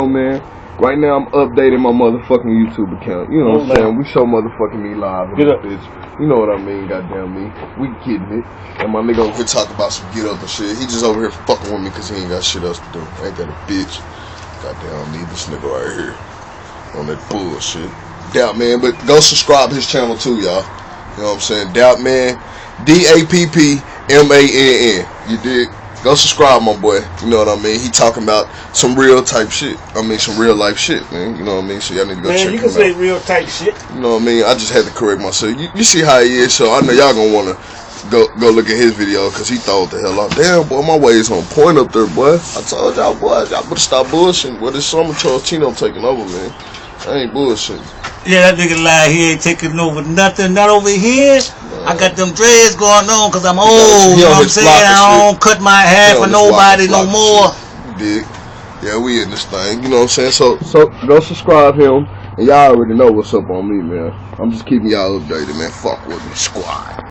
man. Right now I'm updating my motherfucking YouTube account. You know what I'm saying? We show motherfucking me live in this bitch. You know what I mean, goddamn me. We getting it. And my nigga over here talk about some get up and shit. He just over here fucking with me because he ain't got shit else to do. Ain't that a bitch? Goddamn me, this nigga right here. On that bullshit. Doubt Man, but go subscribe his channel too, y'all. You know what I'm saying? Doubt Man, DAPPMANN. You dig? Go subscribe, my boy. You know what I mean? He talking about some real type shit. I mean, some real life shit, man. You know what I mean? So y'all need to go check him out. Man, you can say real type shit. You know what I mean? I just had to correct myself. You see how he is, so I know y'all gonna wanna go look at his video because he thought the hell out. Damn, boy, my way is on point up there, boy. I told y'all, boy, y'all better stop bullshitting. Well, this summer Charles Tino taking over, man. I ain't bullshitting. Yeah, that nigga lie, he ain't taking over nothing, not over here. I got them dreads going on because I'm old, you know what I'm saying? I don't cut my hair for nobody no more. Dig? Yeah, we in this thing, you know what I'm saying? So go subscribe him, and y'all already know what's up on me, man. I'm just keeping y'all updated, man. Fuck with me, squad.